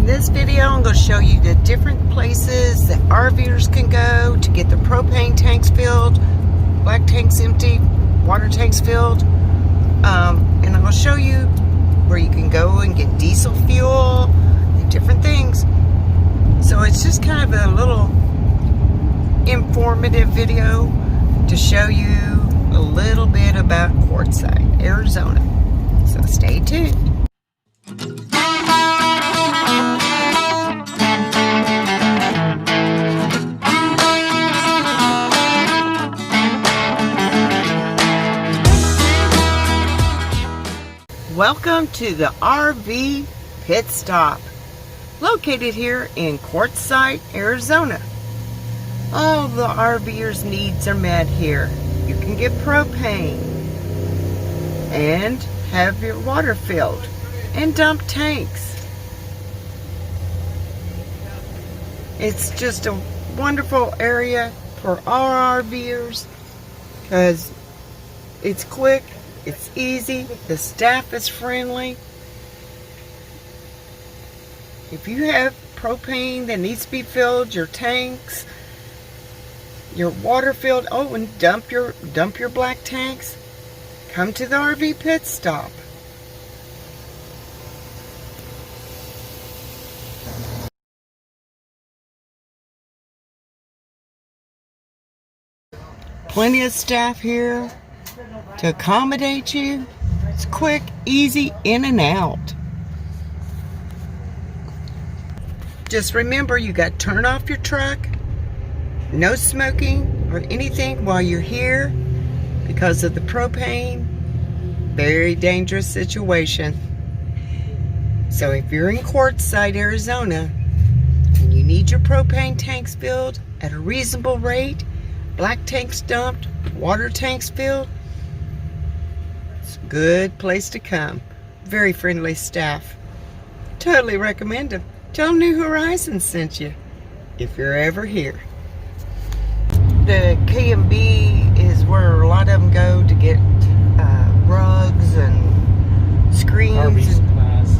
this video, I'm going to show you the different places that RVers can go to get the propane tanks filled, black tanks empty, water tanks filled. And I'm going to show you where you can go and get diesel fuel and different things. So it's just kind of a little informative video to show you a little bit about Quartzsite, Arizona. So stay tuned. Welcome to the RV Pit Stop, located here in Quartzsite, Arizona. All the RVers' needs are met here. You can get propane and have your water filled and dump tanks. It's just a wonderful area for all RVers because it's quick. It's easy. The staff is friendly. If you have propane that needs to be filled, your tanks, your water filled, oh, and dump your black tanks, come to the RV Pit Stop. Plenty of staff here to accommodate you. It's quick, easy, in and out. Just remember, you got to turn off your truck. No smoking or anything while you're here because of the propane. Very dangerous situation. So if you're in Quartzsite, Arizona, and you need your propane tanks filled at a reasonable rate, black tanks dumped, water tanks filled, it's a good place to come. Very friendly staff. Totally recommend them. Tell them New Horizons sent you if you're ever here. The K&B is where a lot of them go to get rugs and screens and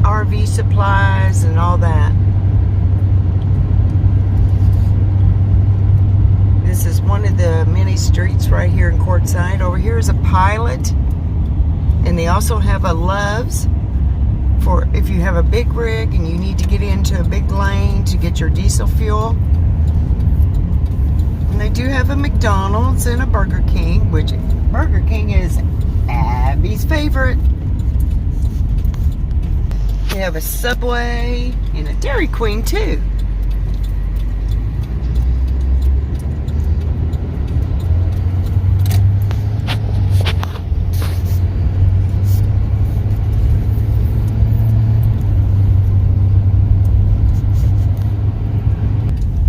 RV supplies and all that. This is one of the many streets right here in Quartzsite. Over here is a Pilot, and they also have a Love's for if you have a big rig and you need to get into a big lane to get your diesel fuel. And they do have a McDonald's and a Burger King, which Burger King is Abby's favorite. They have a Subway and a Dairy Queen too.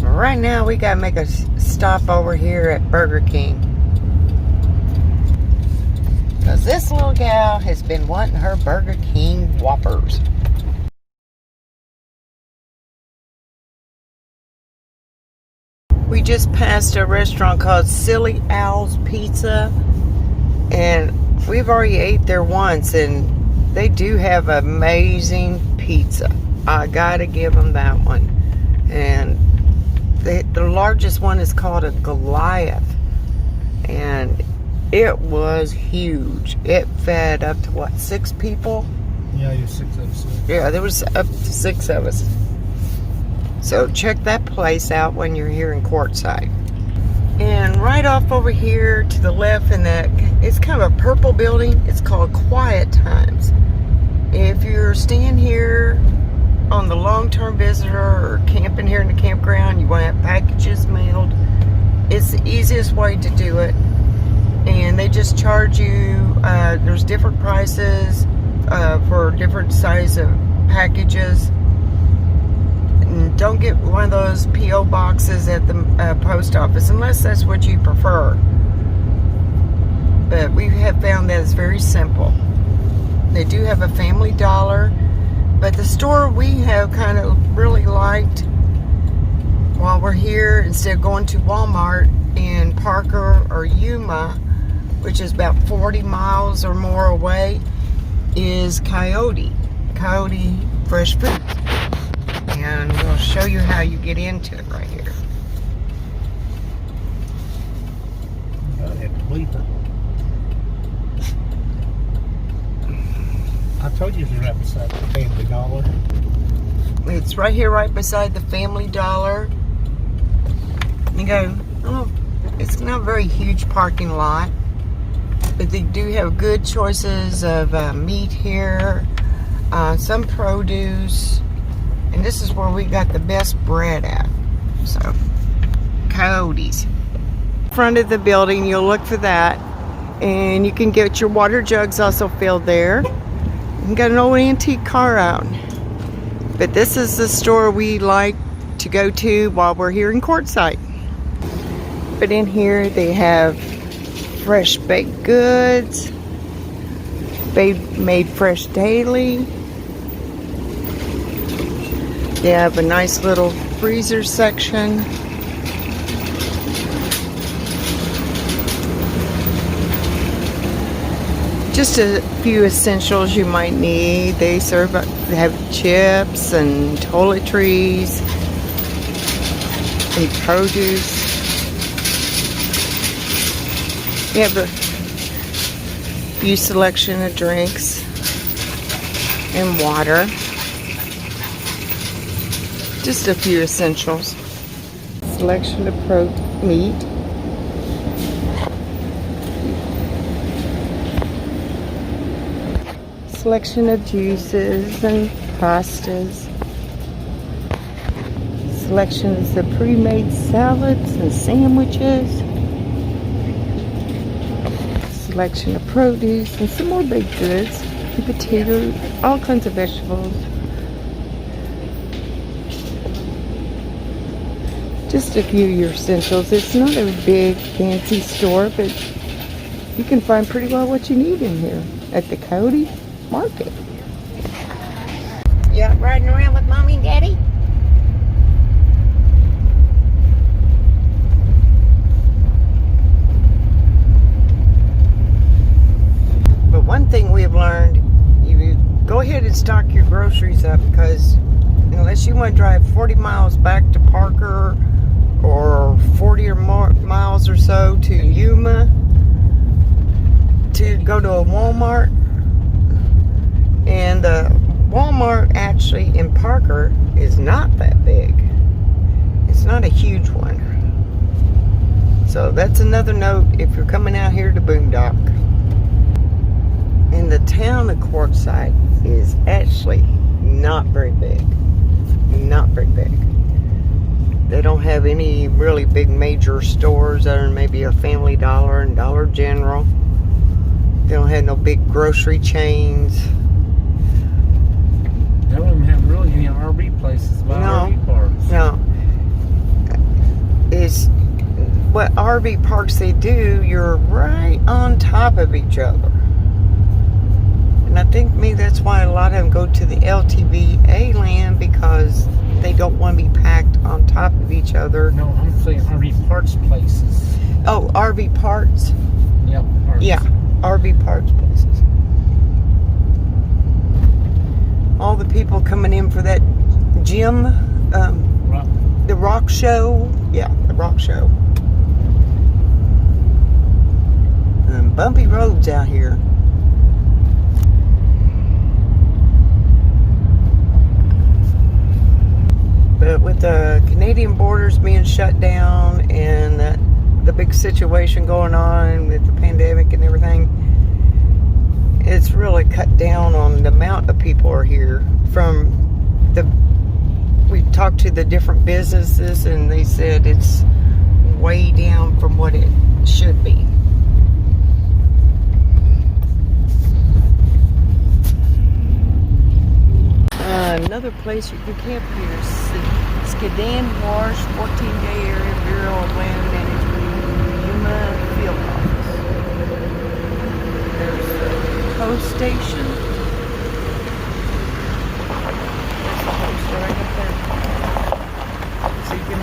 Right now we gotta make a stop over here at Burger King because this little gal has been wanting her Burger King Whoppers. We just passed a restaurant called Silly Owl's Pizza, and we've already ate there once, and they do have amazing pizza. I gotta give them that one. And the largest one is called a Goliath, and it was huge. It fed up to what, 6 people? Yeah, you're 6 of us. Yeah, there was up to 6 of us. So check that place out when you're here in Quartzsite. And right off over here to the left, in that, it's kind of a purple building. It's called Quiet Times. If you're staying here on the long-term visitor or camping here in the campground, you want to have packages mailed, it's the easiest way to do it. And they just charge you, there's different prices for different size of packages. And don't get one of those P.O. boxes at the post office unless that's what you prefer. But we have found that it's very simple. They do have a Family Dollar. But the store we have kind of really liked while we're here, instead of going to Walmart in Parker or Yuma, which is about 40 miles or more away, is COYOTE. COYOTE Fresh Food. And we'll show you how you get into it right here. I had to bleep it. I told you it was right beside the Family Dollar. It's right here, right beside the Family Dollar. You go, oh, it's not a very huge parking lot, but they do have good choices of meat here, some produce, and this is where we got the best bread at. So, COYOTE's. Front of the building, you'll look for that, and you can get your water jugs also filled there. You got an old antique car out. But this is the store we like to go to while we're here in Quartzsite. But in here they have fresh baked goods, made fresh daily. They have a nice little freezer section. Just a few essentials you might need. They have chips and toiletries and produce. You have a few selection of drinks and water. Just a few essentials. Selection of meat. Selection of juices and pastas. Selections of pre-made salads and sandwiches. Selection of produce and some more baked goods and potatoes, all kinds of vegetables. Just a few of your essentials. It's not a big fancy store, but you can find pretty well what you need in here at the COYOTE Market. You out riding around with Mommy and Daddy? But one thing we've learned, you go ahead and stock your groceries up, because unless you want to drive 40 miles back to Parker or 40 or more miles or so to Yuma to go to a Walmart, and the Walmart actually in Parker is not that big. It's not a huge one. So that's another note if you're coming out here to boondock. And the town of Quartzsite is actually not very big. Not very big. They don't have any really big major stores other than maybe a Family Dollar and Dollar General. They don't have no big grocery chains. They don't even have really any RV places by RV parks. No. It's what RV parks they do, you're right on top of each other. And I think maybe that's why a lot of them go to the LTVA land, because they don't want to be packed on top of each other. No, I'm saying RV parks places. Oh, RV parts? Yep. Yeah, RV parts places. All the people coming in for that gym, the rock show. Yeah, the rock show. Bumpy roads out here. But with the Canadian borders being shut down and the big situation going on with the pandemic and everything, it's really cut down on the amount of people are here. We talked to the different businesses, and they said it's way down from what it should be. Another place you can camp here is Scadan Marsh 14-day area Bureau of Land Management Yuma Field Office. There's the post station. There's the post right up there. So you can